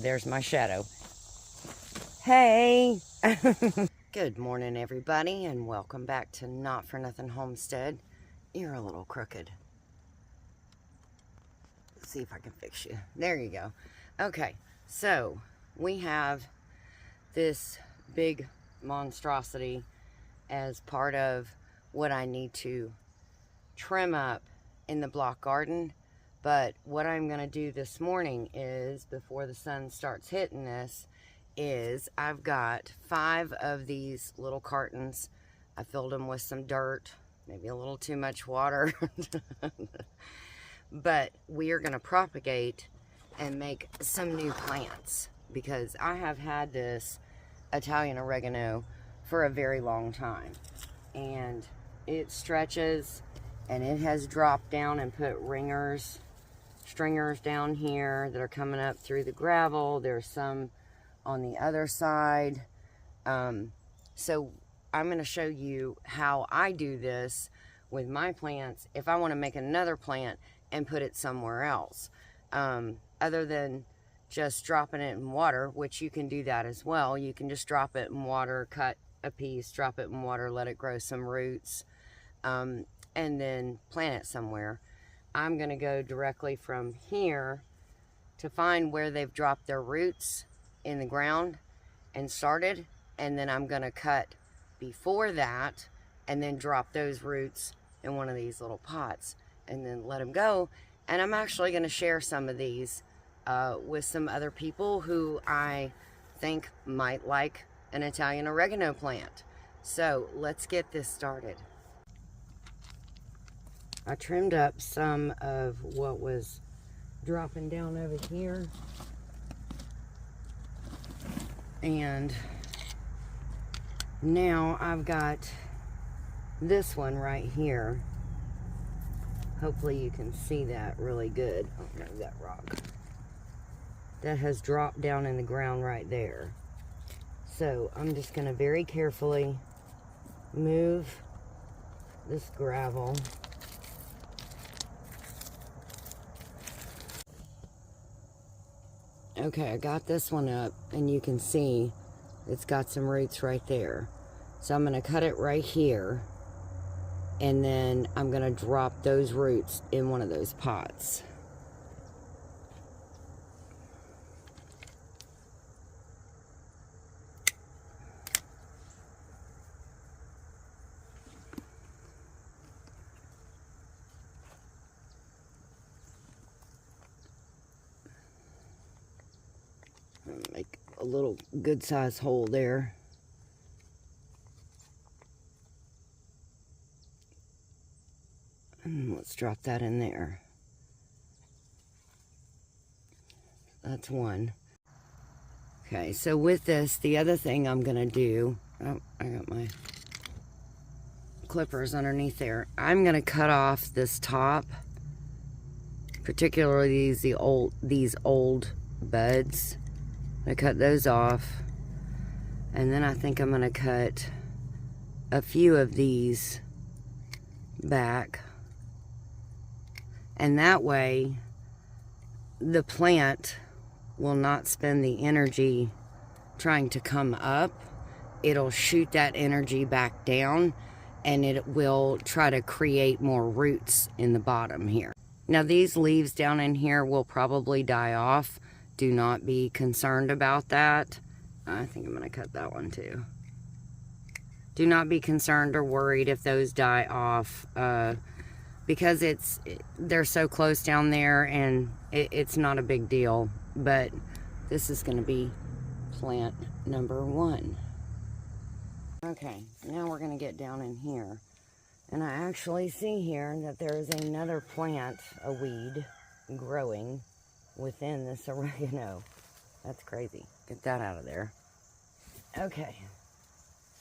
there's my shadow. Hey! Good morning, everybody, and welcome back to Not For Nothing Homestead. You're a little crooked. Let's see if I can fix you. There you go. Okay, so we have this big monstrosity as part of what I need to trim up in the block garden. But what I'm going to do this morning is, before the sun starts hitting this, is I've got 5 of these little cartons. I filled them with some dirt, maybe a little too much water. But we are going to propagate and make some new plants, because I have had this Italian oregano for a very long time, and it stretches, and it has dropped down and put stringers down here that are coming up through the gravel. There's some on the other side. So I'm going to show you how I do this with my plants if I want to make another plant and put it somewhere else, other than just dropping it in water, which you can do that as well. You can just drop it in water, cut a piece, drop it in water, let it grow some roots, and then plant it somewhere. I'm going to go directly from here to find where they've dropped their roots in the ground and started, and then I'm going to cut before that and then drop those roots in one of these little pots and then let them go. And I'm actually going to share some of these with some other people who I think might like an Italian oregano plant. So let's get this started. I trimmed up some of what was dropping down over here, and now I've got this one right here. Hopefully you can see that really good. Oh no, that rock that has dropped down in the ground right there. So I'm just going to very carefully move this gravel. Okay, I got this one up, and you can see it's got some roots right there. So I'm going to cut it right here, and then I'm going to drop those roots in one of those pots. Make a little good sized hole there. And let's drop that in there. That's one. Okay, so with this, the other thing I'm going to do, oh, I got my clippers underneath there. I'm going to cut off this top, particularly these old buds. I cut those off, and then I think I'm going to cut a few of these back, and that way the plant will not spend the energy trying to come up. It'll shoot that energy back down, and it will try to create more roots in the bottom here. Now these leaves down in here will probably die off. Do not be concerned about that. I think I'm going to cut that one too. Do not be concerned or worried if those die off, because they're so close down there, and it's not a big deal. But this is going to be plant number 1. Okay, now we're going to get down in here. And I actually see here that there is another plant, a weed, growing within this oregano. That's crazy. Get that out of there. Okay,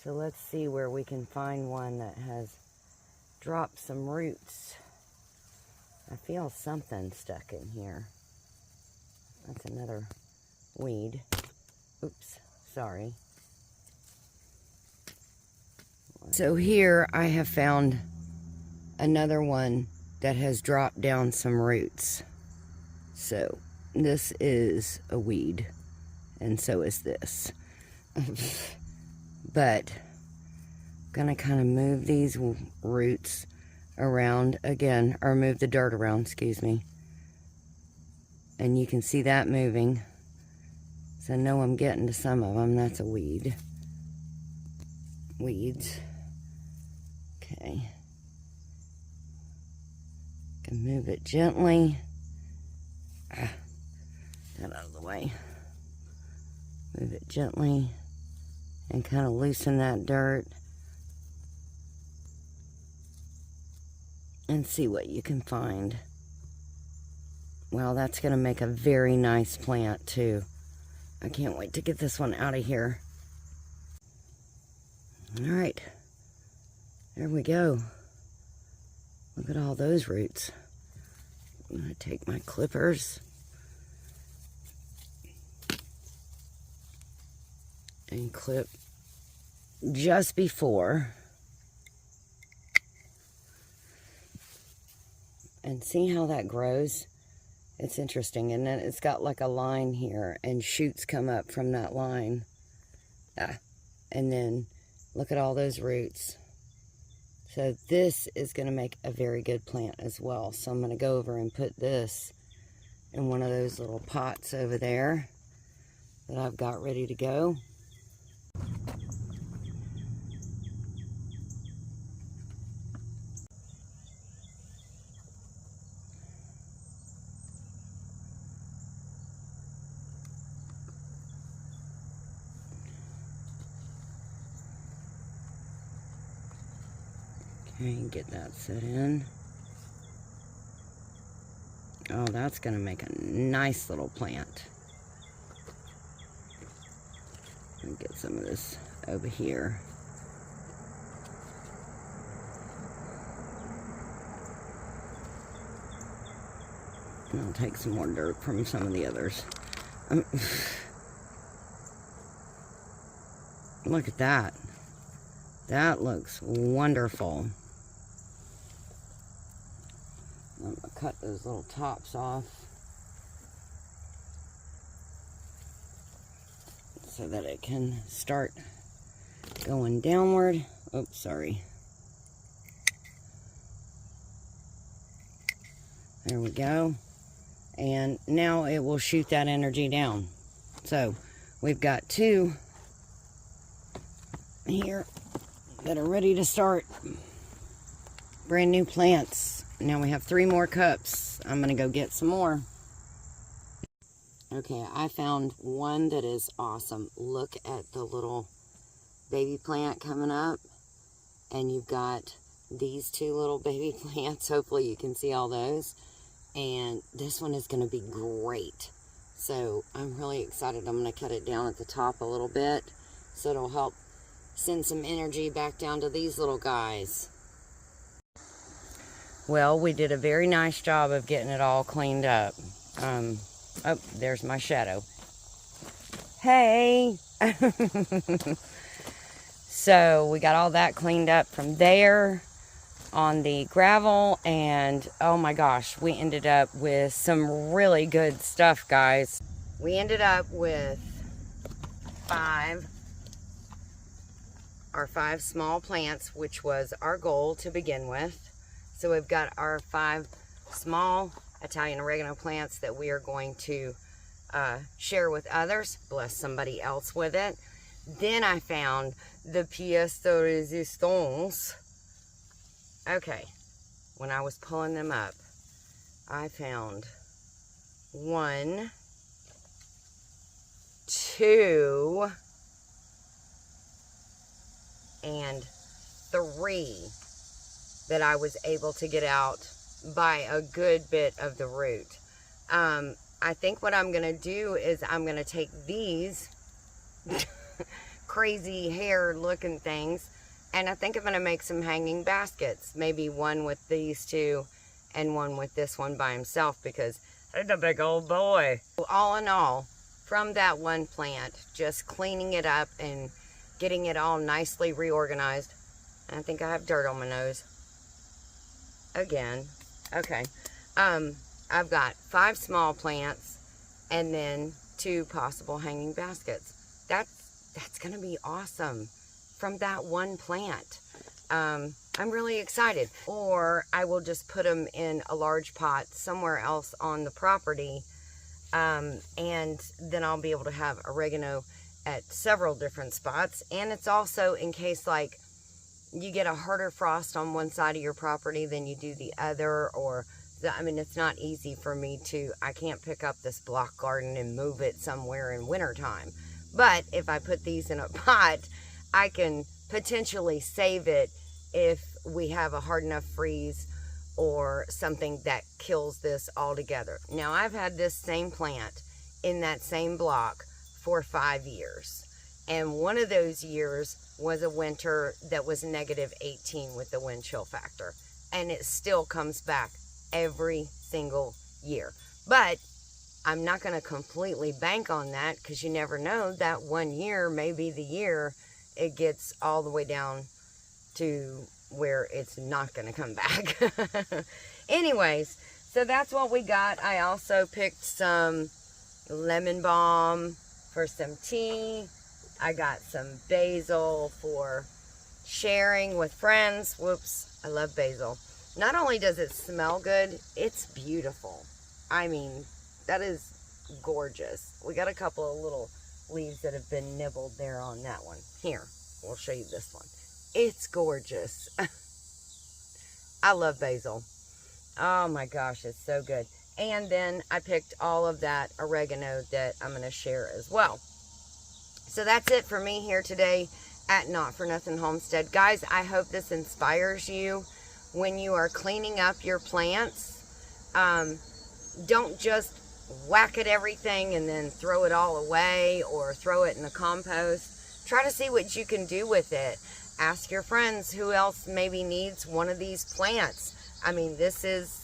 so let's see where we can find one that has dropped some roots. I feel something stuck in here. That's another weed. Oops, sorry. So here I have found another one that has dropped down some roots. So this is a weed. and so is this. But I'm gonna kind of move these roots around again, or move the dirt around, excuse me. And you can see that moving. So I know I'm getting to some of them. That's a weed. Weeds. Okay. Can move it gently. That out of the way. Move it gently and kind of loosen that dirt and see what you can find. Well, that's going to make a very nice plant too. I can't wait to get this one out of here. All right, there we go. Look at all those roots. I'm going to take my clippers and clip just before, and see how that grows. It's interesting, and then it's got like a line here, and shoots come up from that line. And then look at all those roots. So this is going to make a very good plant as well. So I'm going to go over and put this in one of those little pots over there that I've got ready to go. Okay, get that set in. Oh, that's going to make a nice little plant. Let me get some of this over here. And I'll take some more dirt from some of the others. Look at that. That looks wonderful. I'm going to cut those little tops off so that it can start going downward. Oops, sorry. There we go. And now it will shoot that energy down. So we've got 2 here that are ready to start. Brand new plants. Now we have 3 more cups. I'm gonna go get some more. Okay, I found one that is awesome. Look at the little baby plant coming up, and you've got these 2 little baby plants. Hopefully you can see all those. And this one is gonna be great. So I'm really excited. I'm gonna cut it down at the top a little bit so it'll help send some energy back down to these little guys. Well, we did a very nice job of getting it all cleaned up. Oh, there's my shadow. Hey! So we got all that cleaned up from there on the gravel, and oh my gosh, we ended up with some really good stuff, guys. We ended up with 5 small plants, which was our goal to begin with. So we've got our 5 small Italian oregano plants that we are going to share with others, bless somebody else with it. Then I found the pièce de résistance. Okay, when I was pulling them up, I found 1, 2, and 3 that I was able to get out by a good bit of the root. I think what I'm going to do is I'm going to take these crazy hair looking things, and I think I'm going to make some hanging baskets. Maybe one with these 2 and one with this one by himself, because he's a big old boy. All in all, from that one plant, just cleaning it up and getting it all nicely reorganized. I think I have dirt on my nose again. Okay. I've got 5 small plants and then 2 possible hanging baskets. That's going to be awesome from that one plant. I'm really excited. Or I will just put them in a large pot somewhere else on the property, and then I'll be able to have oregano at several different spots. And it's also in case like you get a harder frost on one side of your property than you do the other, or I mean, it's not easy for me I can't pick up this block garden and move it somewhere in wintertime. But if I put these in a pot, I can potentially save it if we have a hard enough freeze or something that kills this altogether. Now, I've had this same plant in that same block for 5 years. And one of those years was a winter that was -18 with the wind chill factor. And it still comes back every single year. But I'm not going to completely bank on that, because you never know, that one year may be the year it gets all the way down to where it's not going to come back. Anyways, so that's what we got. I also picked some lemon balm for some tea. I got some basil for sharing with friends. Whoops, I love basil. Not only does it smell good, it's beautiful. I mean, that is gorgeous. We got a couple of little leaves that have been nibbled there on that one. Here, we'll show you this one. It's gorgeous. I love basil. Oh my gosh, it's so good. And then I picked all of that oregano that I'm going to share as well. So that's it for me here today at Not For Nothing Homestead. Guys, I hope this inspires you when you are cleaning up your plants. Don't just whack at everything and then throw it all away or throw it in the compost. Try to see what you can do with it. Ask your friends who else maybe needs one of these plants. I mean, this is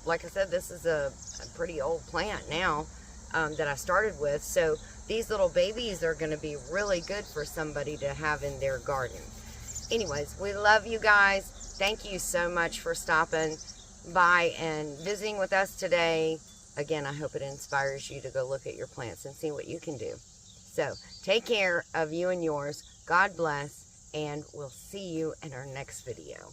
like I said, this is a pretty old plant now that I started with. So these little babies are going to be really good for somebody to have in their garden. Anyways, we love you guys. Thank you so much for stopping by and visiting with us today. Again, I hope it inspires you to go look at your plants and see what you can do. So take care of you and yours. God bless, and we'll see you in our next video.